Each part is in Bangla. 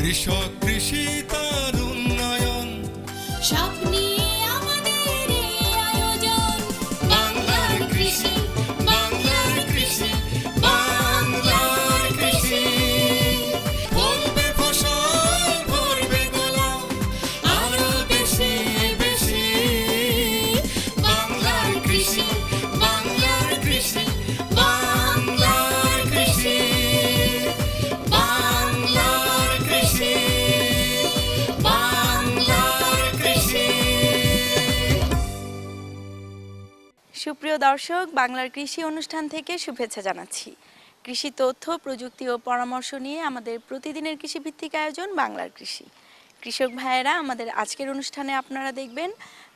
কৃষক কৃষি তার উন্নয়ন সব নিয়ে আমাদের এই আয়োজন। বাংলার কৃষি, বাংলার কৃষি, বাংলার কৃষি। ফলবে ফসল ভরবে গোলা আরো বেশি বেশি। বাংলার কৃষি, বাংলার কৃষি, বাংলার কৃষি, বাংলার কৃষি, বাংলার কৃষি। সুপ্রিয় দর্শক, বাংলার কৃষি অনুষ্ঠান থেকে শুভেচ্ছা জানাচ্ছি। কৃষি তথ্য, প্রযুক্তি ও পরামর্শ নিয়ে আমাদের প্রতিদিনের কৃষিভিত্তিক আয়োজন বাংলার কৃষি। কৃষক ভাইয়েরা, আমাদের আজকের অনুষ্ঠানে আপনারা দেখবেন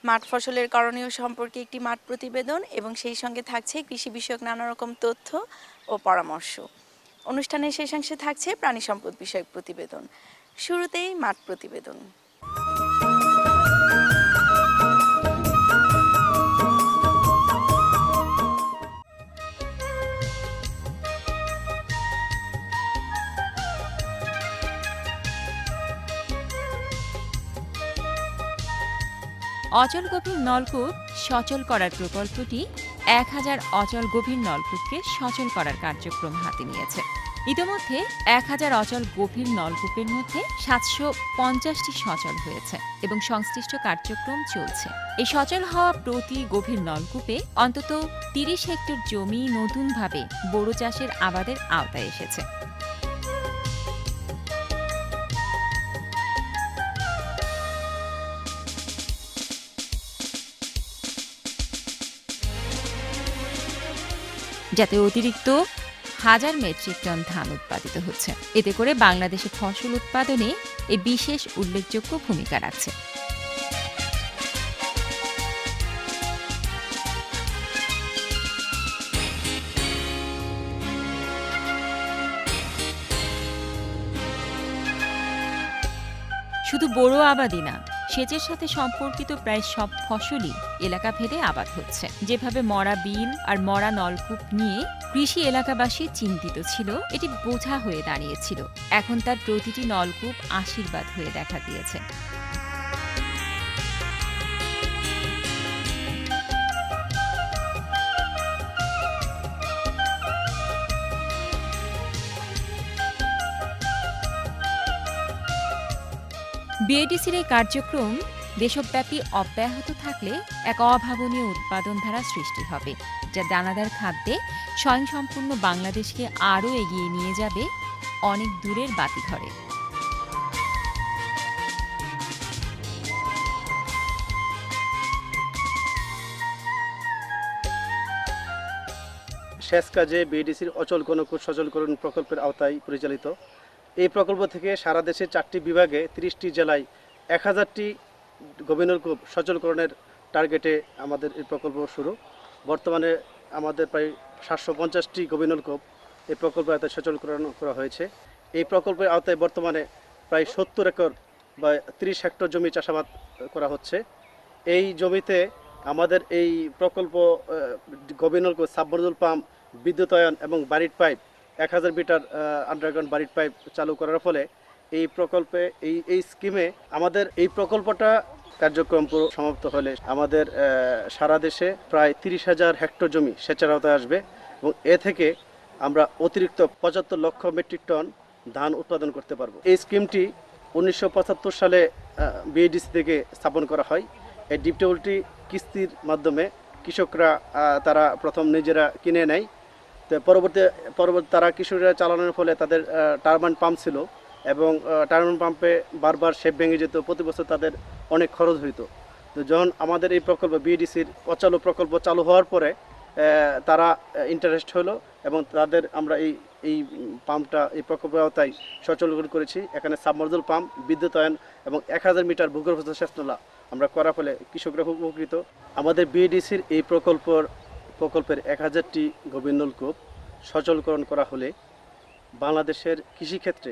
মাঠ ফসলের করণীয় সম্পর্কে একটি মাঠ প্রতিবেদন এবং সেই সঙ্গে থাকছে কৃষি বিষয়ক নানা রকম তথ্য ও পরামর্শ। অনুষ্ঠানের শেষাংশে থাকছে প্রাণী সম্পদ বিষয়ক প্রতিবেদন। শুরুতেই মাঠ প্রতিবেদন। অচল গভীর নলকূপ সচল করার প্রকল্পটি 1000 অচল গভীর নলকূপকে সচল করার কার্যক্রম হাতে নিয়েছে। ইতোমধ্যে 1000 অচল গভীর নলকূপের মধ্যে 750টি সচল হয়েছে এবং সংশ্লিষ্ট কার্যক্রম চলছে। এই সচল হওয়া প্রতি গভীর নলকূপে অন্তত 30 হেক্টর জমি নতুনভাবে বোরো চাষের আবাদের আওতায় এসেছে। যাতে অতিরিক্ত 1000 মেট্রিক টন ধান উৎপাদিত হচ্ছে। এতে করে বাংলাদেশে ফসল উৎপাদনে এ বিশেষ উল্লেখযোগ্য ভূমিকা রাখছে। শুধু বোরো আবাদই না, সেচের সাথে সম্পর্কিত প্রায় সব ফসলই এলাকা ভেদে আবাদ হচ্ছে। যেভাবে মরা বিল আর মরা নলকূপ নিয়ে কৃষি এলাকাবাসী চিন্তিত ছিল, এটি বোঝা হয়ে দাঁড়িয়েছিল। এখন তার প্রতিটি নলকূপ আশীর্বাদ হয়ে দেখা দিয়েছে। বিএডিসির এই কার্যক্রম দেশব্যাপী অব্যাহত থাকলে এক অভাবনীয় উৎপাদন ধারা সৃষ্টি হবে, যা দানাদার খাদ্যে স্বয়ংসম্পূর্ণ বাংলাদেশকে আরও এগিয়ে নিয়ে যাবে অনেক দূরের বাতিঘরে। সেচ কাজে বিএডিসির অচল গণকূপ সচলকরণ প্রকল্পের আওতায় পরিচালিত। এই প্রকল্প থেকে সারা দেশে 4টি বিভাগে 30টি জেলায় 1000টি গভীর নলকূপ সচলকরণের টার্গেটে আমাদের এই প্রকল্প শুরু। বর্তমানে আমাদের প্রায় 750টি গভীর নলকূপ এই প্রকল্পের আওতায় সচলকরণ করা হয়েছে। এই প্রকল্পের আওতায় বর্তমানে প্রায় 70 একর বা 30 হেক্টর জমি চাষাবাদ করা হচ্ছে। এই জমিতে আমাদের এই প্রকল্প গভীর নলকূপ, সাবমার্সিবল পাম্প, বিদ্যুতায়ন এবং বাড়ির পাইপ 1000 মিটার আন্ডারগ্রাউন্ড বাড়ির পাইপ চালু করার ফলে এই প্রকল্পে এই স্কিমে আমাদের এই প্রকল্পটা কার্যক্রম সমাপ্ত হলে আমাদের সারা দেশে প্রায় 30,000 হেক্টর জমি সেচের আওতায় আসবে এবং এ থেকে আমরা অতিরিক্ত 75 লক্ষ মেট্রিক টন ধান উৎপাদন করতে পারবো। এই স্কিমটি 1975 সালে বিএডিসি থেকে স্থাপন করা হয়। এই ডিপটেবলটি কিস্তির মাধ্যমে কৃষকরা তারা প্রথম নিজেরা কিনে নেয়। তো পরবর্তী তারা কৃষকরা চালানোর ফলে তাদের টারবাইন পাম্প ছিল এবং টারবাইন পাম্পে বারবার শেপ ভেঙে যেত, প্রতি বছর তাদের অনেক খরচ হইতো। তো যখন আমাদের এই প্রকল্প বিএডিসির অচালু প্রকল্প চালু হওয়ার পরে তারা ইন্টারেস্ট হলো এবং তাদের আমরা এই পাম্পটা এই প্রকল্পের আওতায় সচল করেছি। এখানে সাবমার্সিবল পাম্প, বিদ্যুতায়ন এবং 1000 মিটার ভূগর্ভস্থ সেচ নালা আমরা করার ফলে কৃষকরা খুব উপকৃত। আমাদের বিএডিসির এই প্রকল্পের 1000টি গভীর নলকূপ সচলকরণ করা হলে বাংলাদেশের কৃষিক্ষেত্রে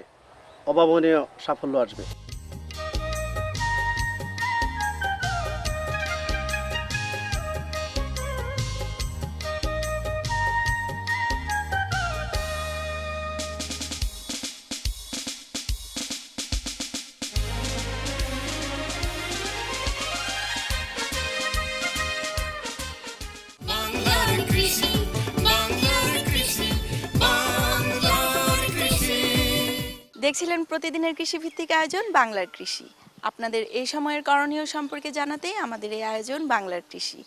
অভাবনীয় সাফল্য আসবে। দেখছিলেন প্রতিদিনের কৃষিভিত্তিক আয়োজন বাংলার কৃষি। আপনাদের এই সময়ের করণীয় সম্পর্কে জানাতে আমাদের এই আয়োজন বাংলার কৃষি।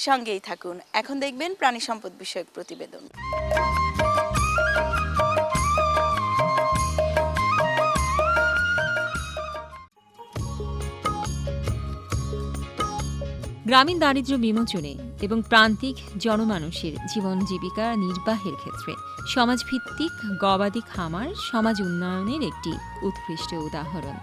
সঙ্গেই থাকুন। এখন দেখবেন প্রাণী সম্পদ বিষয়ক প্রতিবেদন। গ্রামীণ দারিদ্র্য বিমোচনে এবং প্রান্তিক জনমানুষের জীবন জীবিকা নির্বাহের ক্ষেত্রে সমাজভিত্তিক গবাদি খামার সমাজ উন্নয়নের একটি উৎকৃষ্ট উদাহরণ।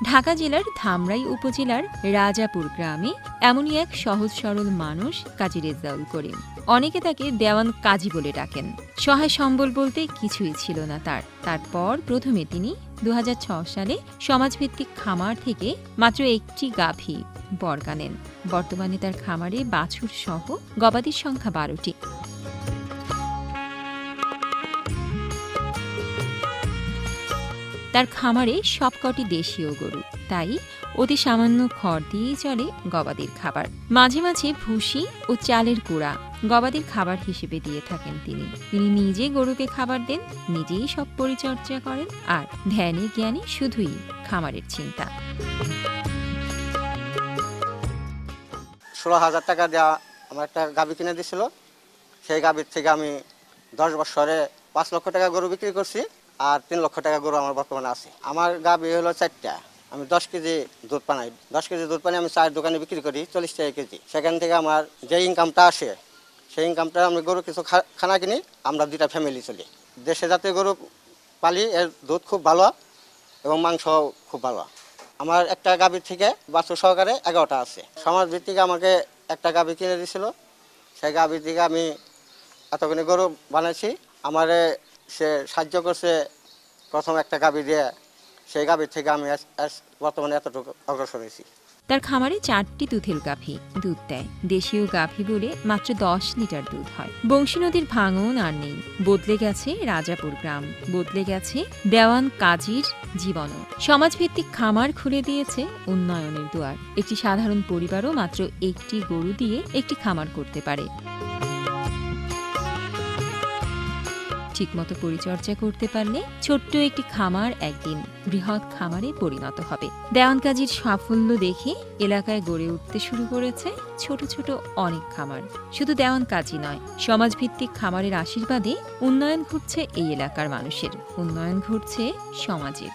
ঢাকা জেলার ধামরাই উপজেলার রাজাপুর গ্রামে এমনই এক সহজ সরল মানুষ কাজী রেজাউল করিম। অনেকে তাকে দেওয়ান কাজী বলে ডাকেন। সহায় সম্বল বলতে কিছুই ছিল না তার। তারপর প্রথমে তিনি 2006 সালে সমাজভিত্তিক খামার থেকে মাত্র একটি গাভী বর্গা নেন। বর্তমানে তার খামারে বাছুর সহ গবাদির সংখ্যা 12টি। তার খামারে সবকটি দেশীয় গরু, তাই অতি সামান্য খড় দিয়েই চলে গবাদির খাবার। মাঝে মাঝে ভুসি ও চালের গুঁড়া গবাদির খাবার হিসেবে দিয়ে থাকেন তিনি। নিজে গরুকে খাবার দেন, নিজেই সব পরিচর্যা করেন, আর ধ্যানে জ্ঞানে শুধুই খামারের চিন্তা। 16,000 টাকা দেওয়া আমার একটা গাভী কিনে দিয়েছিল। সেই গাভীর থেকে আমি 10 বছরে 5 লক্ষ টাকা গরু বিক্রি করছি, আর 3 লক্ষ টাকা গরু আমার বর্তমানে আছে। আমার গাভী হলো 4টা। আমি 10 কেজি দুধ পানাই। 10 কেজি দুধ পানি আমি চায়ের দোকানে বিক্রি করি 40 টাকা কেজি। সেখান থেকে আমার যে ইনকামটা আসে, সেই ইনকামটা আমি গরু কিছু খানা কিনি, আমরা 2টা ফ্যামিলি চলি। দেশে জাতীয় গরু পালি, এর দুধ খুব ভালো এবং মাংস খুব ভালো। আমার একটা গাভীর থেকে বাছুর সহকারে 11টা আছে। সমাজ ভিত্তিক আমাকে একটা গাভী কিনে দিয়েছিল। সেই গাভীর থেকে আমি এতগুলো গরু বানাইছি। আমারে সে সাহায্য করছে প্রথম একটা গাভী দিয়ে। সেই গাভীর থেকে আমি বর্তমানে এতটুকু অগ্রসর হয়েছি। তার খামারে 4টি দুধের গাভী দুধ দেয়। দেশীয় গাভী বলে মাত্র 10 লিটার দুধ হয়। বংশী নদীর ভাঙন আর নেই। বদলে গেছে রাজাপুর গ্রাম, বদলে গেছে দেওয়ান কাজীর জীবনও। সমাজভিত্তিক খামার খুলে দিয়েছে উন্নয়নের দুয়ার। একটি সাধারণ পরিবারও মাত্র একটি গরু দিয়ে একটি খামার করতে পারে। ঠিকমতো পরিচর্যা করতে পারলে ছোট্ট একটি খামার একদিন বৃহৎ খামারে পরিণত হবে। দেওয়ান কাজীর সাফল্য দেখে এলাকায় গড়ে উঠতে শুরু করেছে ছোট ছোট অনেক খামার। শুধু দেওয়ান কাজী নয়, সমাজভিত্তিক খামারের আশীর্বাদে উন্নয়ন ঘটছে এই এলাকার মানুষের, উন্নয়ন ঘটছে সমাজের।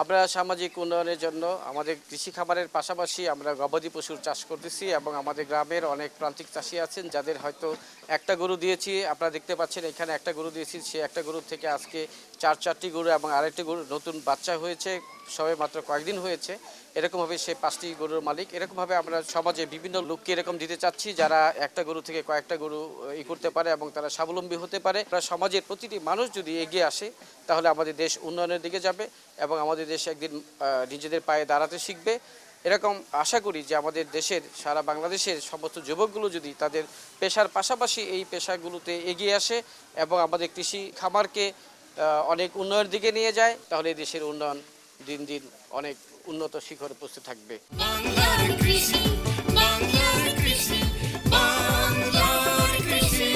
আমরা সামাজিক উন্নয়নের জন্য আমাদের কৃষি খামারের পাশাপাশি আমরা গবাদি পশুর চাষ করতেছি, এবং আমাদের গ্রামের অনেক প্রান্তিক চাষি আছেন যাদের হয়তো একটা গরু দিয়েছি। আপনারা দেখতে পাচ্ছেন এখানে একটা গরু দিয়েছি, সে একটা গরু থেকে আজকে 4টি গরু এবং আরেকটি গরু নতুন বাচ্চা হয়েছে, সবে মাত্র কয়েকদিন হয়েছে। এরকমভাবে সে 5টি গরুর মালিক। এরকমভাবে আমরা সমাজে বিভিন্ন লোককে এরকম দিতে চাচ্ছি যারা একটা গরু থেকে কয়েকটা গরু করতে পারে এবং তারা স্বাবলম্বী হতে পারে। সমাজের প্রতিটি মানুষ যদি এগিয়ে আসে তাহলে আমাদের দেশ উন্নয়নের দিকে যাবে এবং আমাদের দেশ একদিন নিজেদের পায়ে দাঁড়াতে শিখবে। এরকম আশা করি যে আমাদের দেশের সারা বাংলাদেশের সমস্ত যুবকগুলো যদি তাদের পেশার পাশাপাশি এই পেশাগুলোতে এগিয়ে আসে এবং আমাদের কৃষি খামারকে অনেক উন্নয়নের দিকে নিয়ে যায়, তাহলে দেশের উন্নয়ন দিন দিন অনেক উন্নত শিখরে পৌঁছে থাকবে। বাংলার কৃষি, বাংলার কৃষি, বাংলার কৃষি।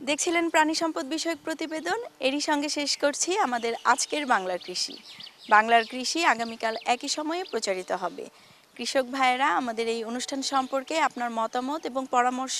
দেখছিলেন প্রাণী সম্পদ বিষয়ক প্রতিবেদন। এরই সঙ্গে শেষ করছি আমাদের আজকের বাংলার কৃষি। বাংলার কৃষি আগামীকাল একই সময়ে প্রচারিত হবে। কৃষক ভাইয়েরা আমাদের এই অনুষ্ঠান সম্পর্কে আপনার মতামত এবং পরামর্শ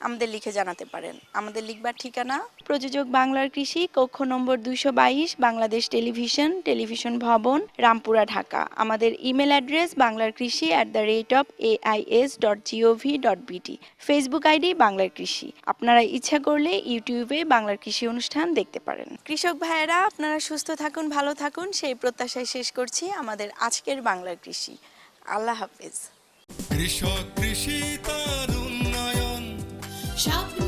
আমাদের লিখে জানাতে পারেন। আমাদের লিখবার ঠিকানা প্রযোজক বাংলার কৃষি, কক্ষ নম্বর 222, বাংলাদেশ টেলিভিশন, টেলিভিশন ভবন, রামপুরা, ঢাকা। আমাদের email address banglarkrishi@ais.gov.bt। Facebook ID বাংলার কৃষি। আপনারা ইচ্ছা করলে ইউটিউবে বাংলার কৃষি অনুষ্ঠান দেখতে পারেন। কৃষক ভাইয়েরা আপনারা সুস্থ থাকুন, ভালো থাকুন, সেই প্রত্যাশায় শেষ করছি আমাদের আজকের বাংলার কৃষি। আল্লাহ হাফেজ। কৃষক, কৃষি তার উন্নয়ন, স্বপ্ন